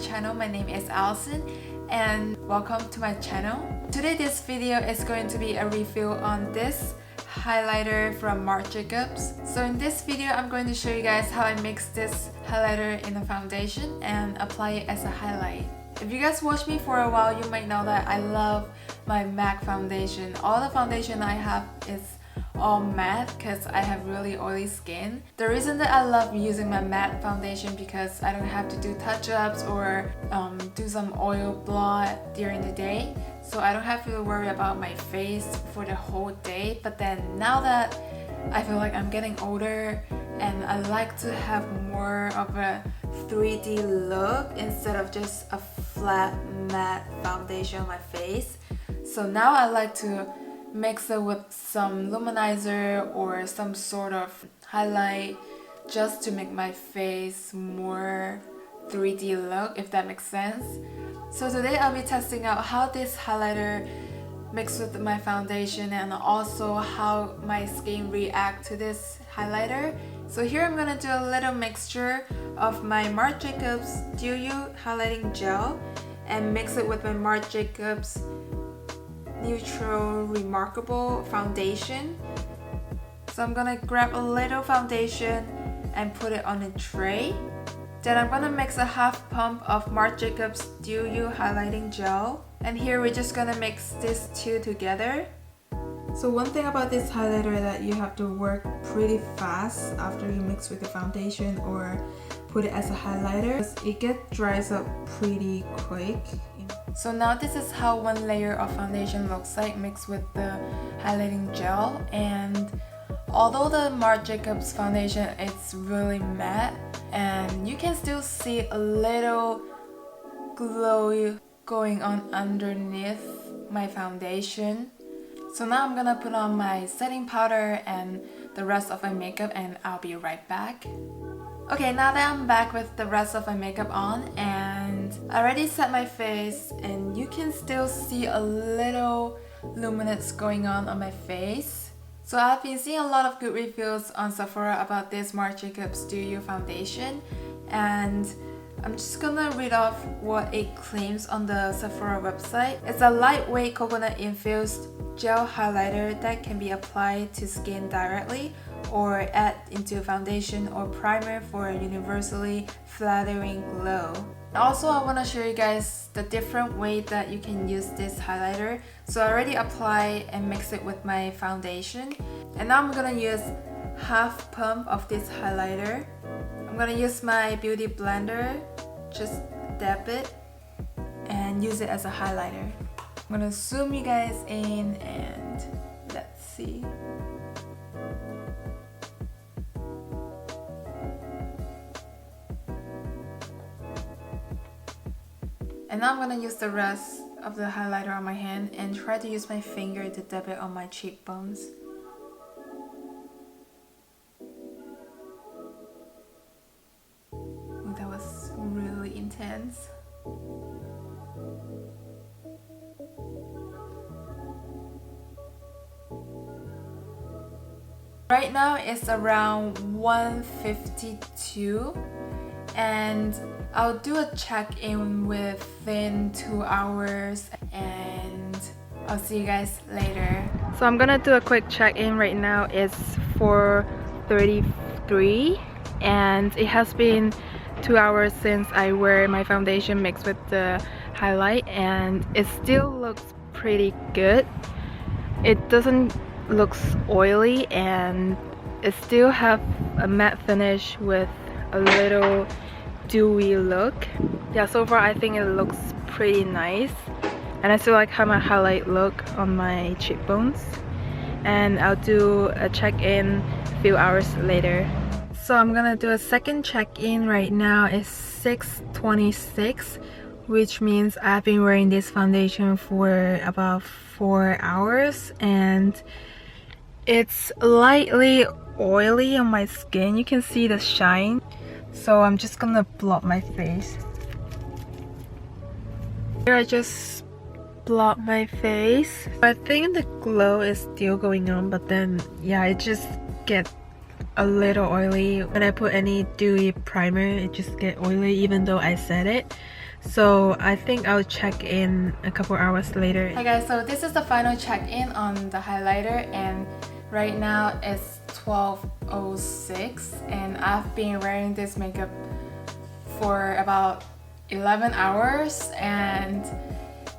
channel. My name is Alison and welcome to my channel. Today this video is going to be a review on this highlighter from Marc Jacobs. So in this video I'm going to show you guys how I mix this highlighter in a foundation and apply it as a highlight. If you guys watch me for a while, you might know that I love my MAC foundation. All the foundation I have is all matte because I have really oily skin. The reason that I love using my matte foundation because I don't have to do touch-ups or do some oil blot during the day, so I don't have to worry about my face for the whole day. But then now that I feel like I'm getting older and I like to have more of a 3D look instead of just a flat matte foundation on my face, so now I like to mix it with some luminizer or some sort of highlight just to make my face more 3D look, if that makes sense. So today I'll be testing out how this highlighter mixed with my foundation and also how my skin reacts to this highlighter. So here I'm gonna do a little mixture of my Marc Jacobs Do You Highlighting Gel and mix it with my Marc Jacobs Neutral Remarkable Foundation. So I'm gonna grab a little foundation and put it on a tray. Then I'm gonna mix a half pump of Marc Jacobs Do You Highlighting Gel. And here we're just gonna mix these two together. So one thing about this highlighter that you have to work pretty fast after you mix with the foundation or put it as a highlighter. It dries up pretty quick. So now this is how one layer of foundation looks like mixed with the highlighting gel. And although the Marc Jacobs foundation is really matte, and you can still see a little glow going on underneath my foundation. So now I'm gonna put on my setting powder and the rest of my makeup and I'll be right back. Okay, now that I'm back with the rest of my makeup on and I already set my face and you can still see a little luminance going on my face. So I've been seeing a lot of good reviews on Sephora about this Marc Jacobs Do You foundation, and I'm just gonna read off what it claims on the Sephora website. It's a lightweight coconut infused gel highlighter that can be applied to skin directly or add into foundation or primer for a universally flattering glow. Also, I want to show you guys the different way that you can use this highlighter. So I already apply and mix it with my foundation, and now I'm gonna use half pump of this highlighter. I'm gonna use my beauty blender, just dab it and use it as a highlighter. I'm gonna zoom you guys in and let's see. And now I'm gonna use the rest of the highlighter on my hand and try to use my finger to dab it on my cheekbones. Oh, that was really intense. Right now it's around 1:52 and I'll do a check-in within 2 hours and I'll see you guys later. So I'm gonna do a quick check-in right now. It's 4:33 and it has been 2 hours since I wear my foundation mixed with the highlight and it still looks pretty good. It doesn't looks oily and it still have a matte finish with a little dewy look. Yeah, so far I think it looks pretty nice and I still like how my highlight look on my cheekbones. And I'll do a check-in a few hours later. So I'm gonna do a second check-in right now. It's 6:26, which means I've been wearing this foundation for about 4 hours and it's lightly oily on my skin. You can see the shine. So I'm just gonna blot my face. Here I just blot my face. I think the glow is still going on, but then yeah, it just gets a little oily. When I put any dewy primer, it just get oily even though I set it. So I think I'll check in a couple hours later. Hi guys, so this is the final check-in on the highlighter, and right now it's 12:06 and I've been wearing this makeup for about 11 hours and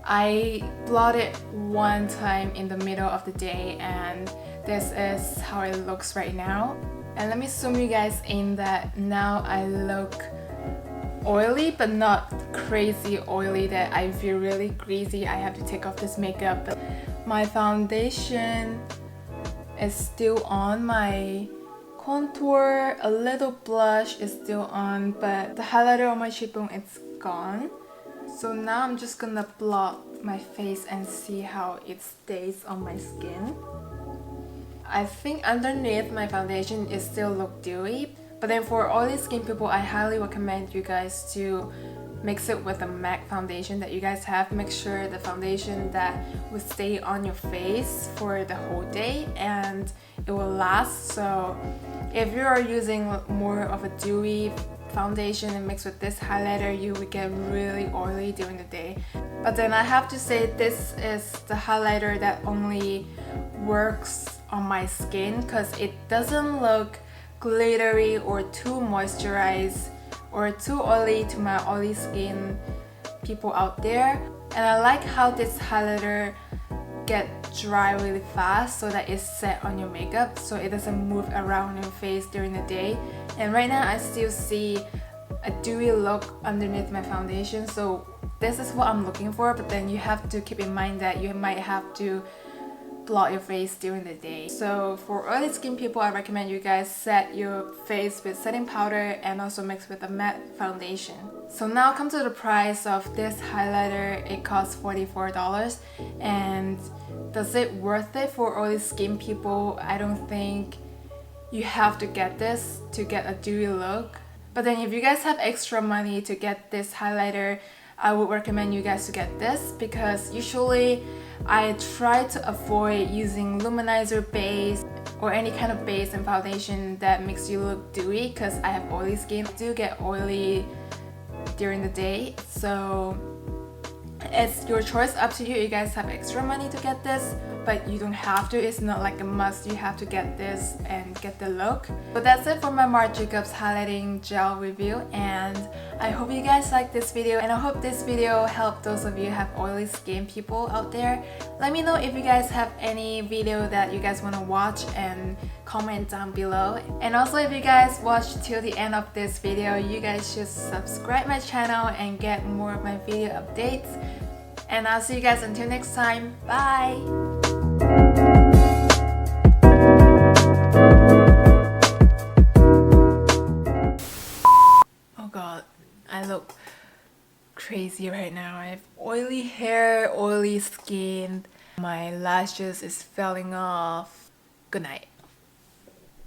I blotted one time in the middle of the day, and this is how it looks right now. And let me zoom you guys in that now I look oily, but not crazy oily that I feel really greasy. I have to take off this makeup. But my foundation is still on, my contour, a little blush is still on, but the highlighter on my cheekbone is gone. So now I'm just gonna blot my face and see how it stays on my skin. I think underneath my foundation it still look dewy, but then for oily skin people, I highly recommend you guys to mix it with a MAC foundation that you guys have. Make sure the foundation that will stay on your face for the whole day and it will last. So if you are using more of a dewy foundation and mixed with this highlighter, you will get really oily during the day. But then I have to say, this is the highlighter that only works on my skin because it doesn't look glittery or too moisturized or too oily to my oily skin people out there. And I like how this highlighter get dry really fast so that it's set on your makeup so it doesn't move around your face during the day. And right now I still see a dewy look underneath my foundation, so this is what I'm looking for. But then you have to keep in mind that you might have to blot your face during the day. So for oily skin people, I recommend you guys set your face with setting powder and also mix with a matte foundation. So now come to the price of this highlighter. It costs $44, and does it worth it for oily skin people? I don't think you have to get this to get a dewy look. But then if you guys have extra money to get this highlighter, I would recommend you guys to get this, because usually I try to avoid using luminizer base or any kind of base and foundation that makes you look dewy, because I have oily skin. I do get oily during the day, so it's your choice, up to you. You guys have extra money to get this, but you don't have to. It's not like a must, you have to get this and get the look. But that's it for my Marc Jacobs highlighting gel review, and I hope you guys like this video, and I hope this video helped those of you who have oily skin people out there. Let me know if you guys have any video that you guys want to watch and comment down below. And also, if you guys watched till the end of this video, you guys should subscribe my channel and get more of my video updates. And I'll see you guys until next time. Bye! Oh god, I look crazy right now. I have oily hair, oily skin. My lashes is falling off. Good night.